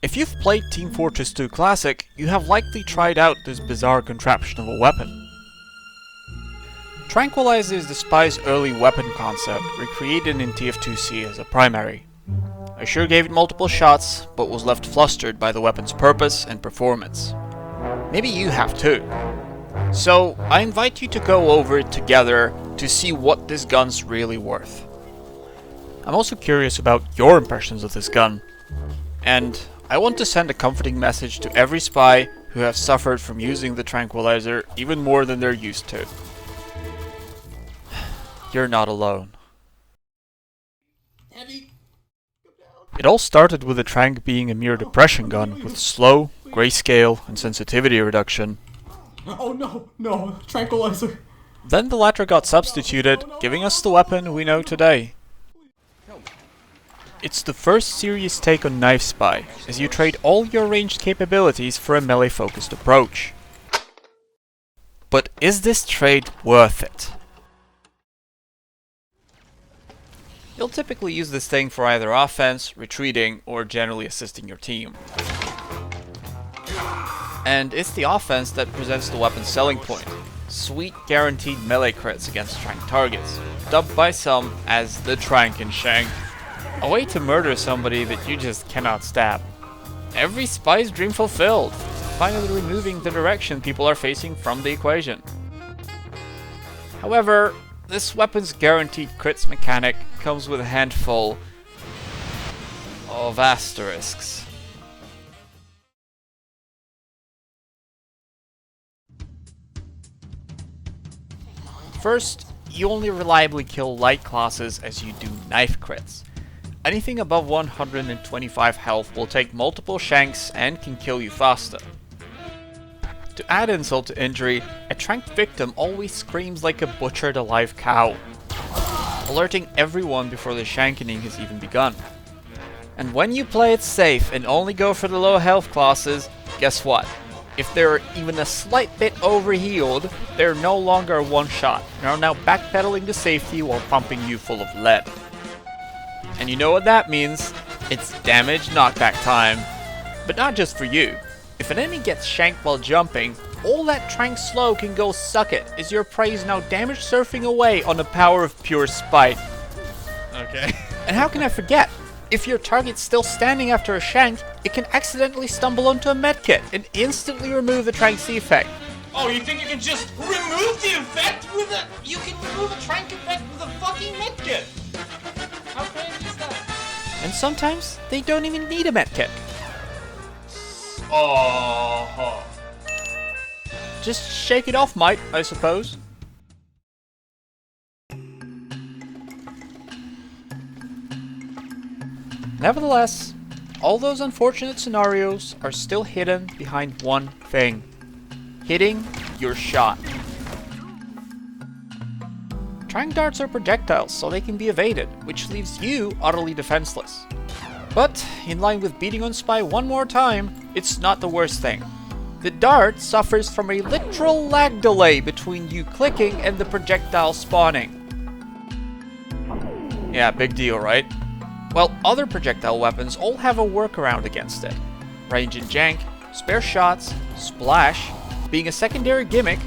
If you've played Team Fortress 2 Classic, you have likely tried out this bizarre contraption of a weapon. Tranquilizer is the spy's early weapon concept, recreated in TF2C as a primary. I sure gave it multiple shots, but was left flustered by the weapon's purpose and performance. Maybe you have too. So, I invite you to go over it together to see what this gun's really worth. I'm also curious about your impressions of this gun. And I want to send a comforting message to every spy who have suffered from using the Tranquilizer even more than they're used to. You're not alone. It all started with the Tranq being a mere depression gun with slow, grayscale, and sensitivity reduction. Oh no, Tranquilizer. Then the latter got substituted, giving us the weapon we know today. It's the first serious take on Knife Spy, as you trade all your ranged capabilities for a melee-focused approach. But is this trade worth it? You'll typically use this thing for either offense, retreating, or generally assisting your team. And it's the offense that presents the weapon's selling point. Sweet guaranteed melee crits against Tranq targets, dubbed by some as the Tranq-n-shanks. A way to murder somebody that you just cannot stab. Every spy's dream fulfilled, finally removing the direction people are facing from the equation. However, this weapon's guaranteed crits mechanic comes with a handful of asterisks. First, you only reliably kill light classes as you do knife crits. Anything above 125 health will take multiple shanks and can kill you faster. To add insult to injury, a tranked victim always screams like a butchered alive cow, alerting everyone before the shankening has even begun. And when you play it safe and only go for the low health classes, guess what? If they're even a slight bit overhealed, they're no longer a one-shot and are now backpedaling to safety while pumping you full of lead. And you know what that means? It's damage knockback time. But not just for you. If an enemy gets shanked while jumping, all that Tranq slow can go suck it, as your prey is now damage surfing away on the power of pure spite. Okay. And how can I forget? If your target's still standing after a shank, it can accidentally stumble onto a medkit and instantly remove the Tranq's effect. Oh, you think you can just remove the effect with a... You can remove a Tranq effect with a fucking medkit! How crazy is that? And sometimes, they don't even need a medkit. Oh. Just shake it off, mate, I suppose. Nevertheless, all those unfortunate scenarios are still hidden behind one thing. Hitting your shot. Tranq darts are projectiles, so they can be evaded, which leaves you utterly defenseless. But, in line with beating on Spy one more time, it's not the worst thing. The dart suffers from a literal lag delay between you clicking and the projectile spawning. Yeah, big deal, right? Well, other projectile weapons all have a workaround against it. Range and jank, spare shots, splash, being a secondary gimmick,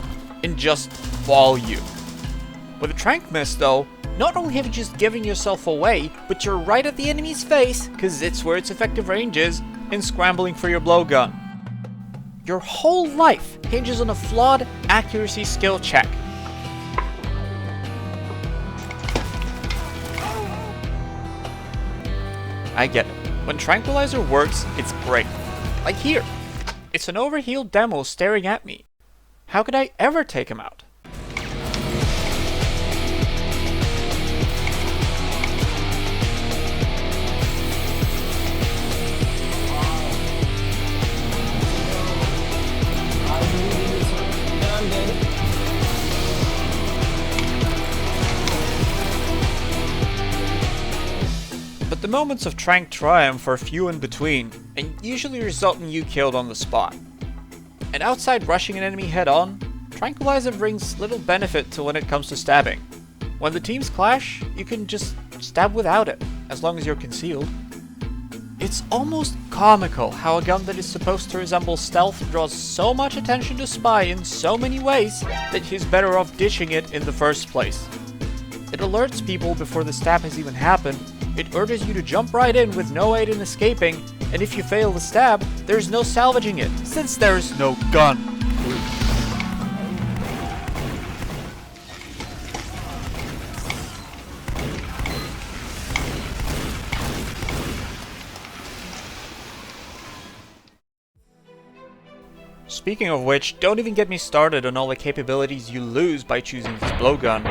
and just volume. With a Tranq miss though, not only have you just given yourself away, but you're right at the enemy's face, cause it's where its effective range is, and scrambling for your blowgun. Your whole life hinges on a flawed accuracy skill check. I get it. When Tranquilizer works, it's great. Like here. It's an overhealed demo staring at me. How could I ever take him out? But the moments of Tranq triumph are few in between, and usually result in you killed on the spot. And outside rushing an enemy head-on, Tranquilizer brings little benefit to when it comes to stabbing. When the teams clash, you can just stab without it, as long as you're concealed. It's almost comical how a gun that is supposed to resemble stealth draws so much attention to Spy in so many ways that he's better off ditching it in the first place. It alerts people before the stab has even happened, it urges you to jump right in with no aid in escaping, and if you fail the stab, there's no salvaging it, since there's no gun. Speaking of which, don't even get me started on all the capabilities you lose by choosing this blowgun.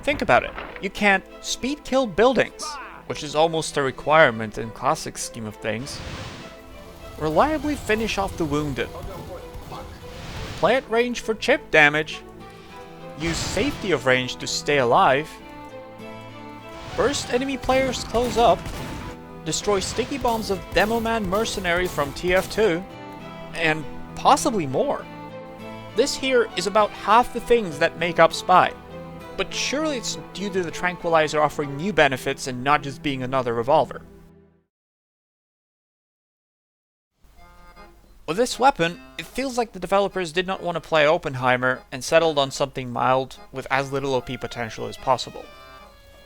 Think about it, you can't speed kill buildings, which is almost a requirement in classic scheme of things. Reliably finish off the wounded. Play at range for chip damage. Use safety of range to stay alive. Burst enemy players close up. Destroy sticky bombs of Demo Man Mercenary from TF2. And possibly more. This here is about half the things that make up Spy. But surely it's due to the Tranquilizer offering new benefits and not just being another revolver. With this weapon, it feels like the developers did not want to play Oppenheimer and settled on something mild with as little OP potential as possible.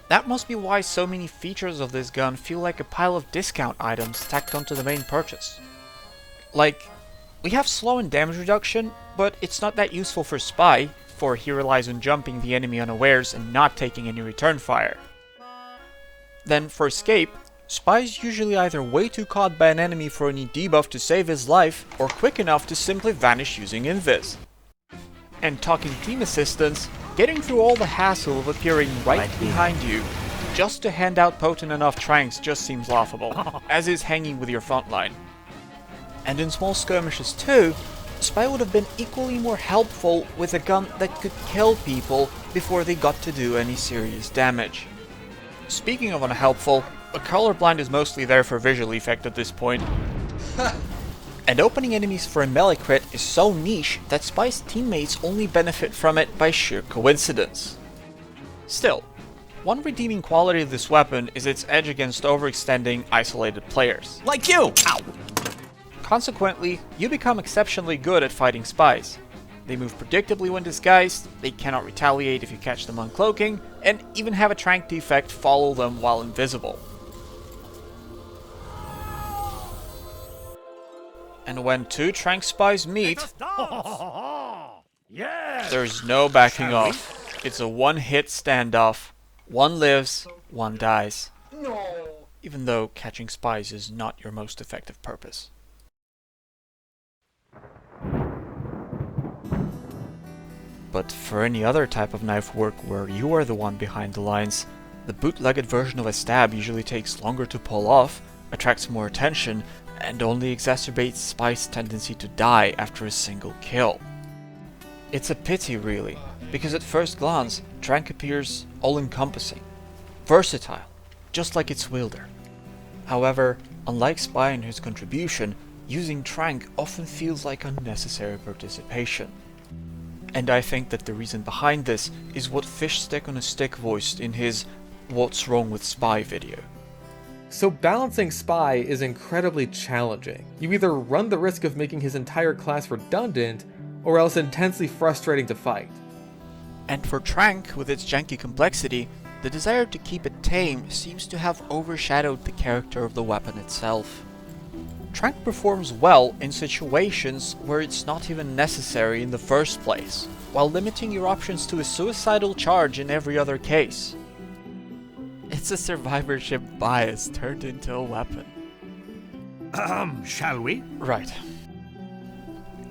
That must be why so many features of this gun feel like a pile of discount items tacked onto the main purchase. Like, we have slow and damage reduction, but it's not that useful for Spy, for he relies on jumping the enemy unawares and not taking any return fire. Then for escape, Spy is usually either way too caught by an enemy for any debuff to save his life, or quick enough to simply vanish using invis. And talking team assistance, getting through all the hassle of appearing right behind you just to hand out potent enough tranks just seems laughable, as is hanging with your front line. And in small skirmishes too, Spy would have been equally more helpful with a gun that could kill people before they got to do any serious damage. Speaking of unhelpful, a colorblind is mostly there for visual effect at this point. And opening enemies for a melee crit is so niche that Spy's teammates only benefit from it by sheer coincidence. Still, one redeeming quality of this weapon is its edge against overextending isolated players. Like you! Ow! Consequently, you become exceptionally good at fighting Spies. They move predictably when disguised, they cannot retaliate if you catch them uncloaking, and even have a trank defect follow them while invisible. And when two Trank Spies meet, there's no backing off. It's a one-hit standoff. One lives, one dies. Even though catching Spies is not your most effective purpose. But for any other type of knife work where you are the one behind the lines, the bootlegged version of a stab usually takes longer to pull off, attracts more attention, and only exacerbates Spy's tendency to die after a single kill. It's a pity really, because at first glance, Trank appears all-encompassing, versatile, just like its wielder. However, unlike Spy and his contribution, using Trank often feels like unnecessary participation. And I think that the reason behind this is what Fishstick on a Stick voiced in his What's Wrong with Spy video. So balancing Spy is incredibly challenging. You either run the risk of making his entire class redundant, or else intensely frustrating to fight. And for Trank, with its janky complexity, the desire to keep it tame seems to have overshadowed the character of the weapon itself. Trank performs well in situations where it's not even necessary in the first place, while limiting your options to a suicidal charge in every other case. It's a survivorship bias turned into a weapon. Shall we? Right.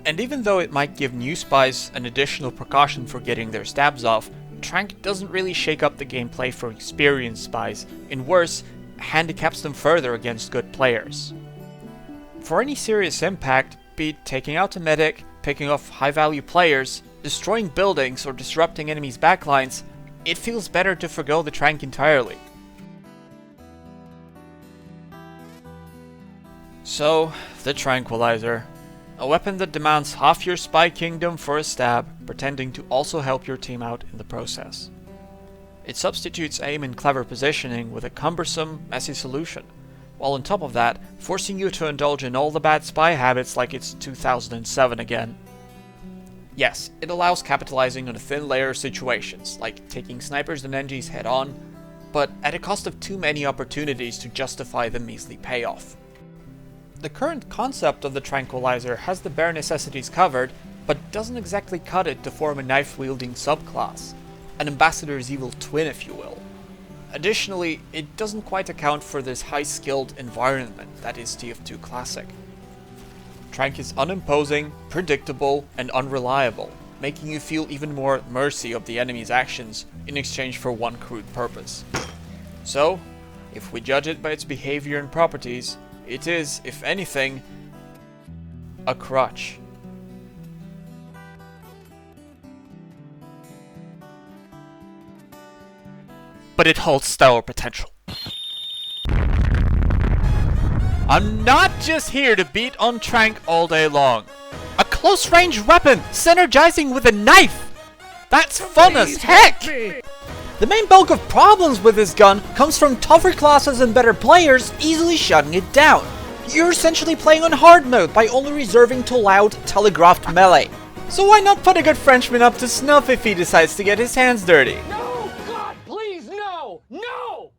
And even though it might give new Spies an additional precaution for getting their stabs off, Trank doesn't really shake up the gameplay for experienced Spies, and worse, handicaps them further against good players. For any serious impact, be it taking out a medic, picking off high-value players, destroying buildings, or disrupting enemies' backlines, it feels better to forgo the Trank entirely. So, the Tranquilizer. A weapon that demands half your Spy Kingdom for a stab, pretending to also help your team out in the process. It substitutes aim and clever positioning with a cumbersome, messy solution. while on top of that, forcing you to indulge in all the bad spy habits like it's 2007 again. Yes, it allows capitalizing on a thin layer of situations, like taking snipers and NGs head on, but at a cost of too many opportunities to justify the measly payoff. The current concept of the Tranquilizer has the bare necessities covered, but doesn't exactly cut it to form a knife-wielding subclass, an ambassador's evil twin if you will. Additionally, it doesn't quite account for this high-skilled environment that is TF2 Classic. Tranq is unimposing, predictable, and unreliable, making you feel even more at mercy of the enemy's actions in exchange for one crude purpose. So, if we judge it by its behavior and properties, it is, if anything, a crutch. But it holds stellar potential. I'm not just here to beat on Tranq all day long. A close-range weapon, synergizing with a knife! That's fun as heck! The main bulk of problems with this gun comes from tougher classes and better players easily shutting it down. You're essentially playing on hard mode by only reserving to loud, telegraphed melee. So why not put a good Frenchman up to snuff if he decides to get his hands dirty? No! God, please, no! No!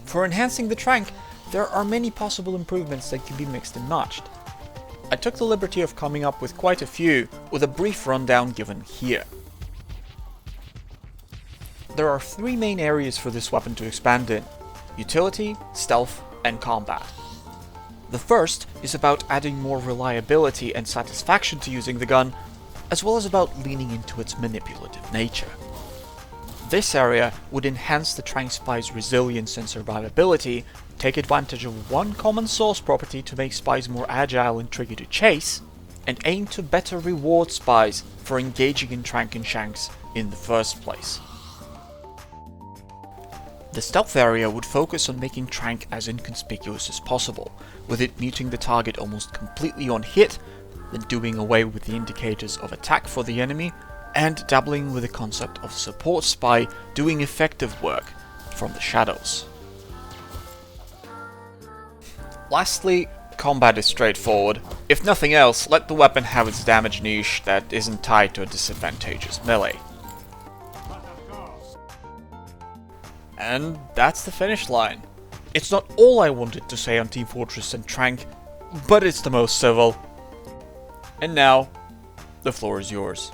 For enhancing the Tranq, there are many possible improvements that can be mixed and matched. I took the liberty of coming up with quite a few, with a brief rundown given here. There are three main areas for this weapon to expand in: utility, stealth, and combat. The first is about adding more reliability and satisfaction to using the gun, as well as about leaning into its manipulative nature. This area would enhance the Tranq spy's resilience and survivability, take advantage of one common source property to make spies more agile and tricky to chase, and aim to better reward spies for engaging in Tranq-n-shanks in the first place. The stealth area would focus on making Tranq as inconspicuous as possible, with it muting the target almost completely on hit, then doing away with the indicators of attack for the enemy, and dabbling with the concept of support spy doing effective work from the shadows. Lastly, combat is straightforward. If nothing else, let the weapon have its damage niche that isn't tied to a disadvantageous melee. And that's the finish line. It's not all I wanted to say on Team Fortress and Tranq, but it's the most civil. And now, the floor is yours.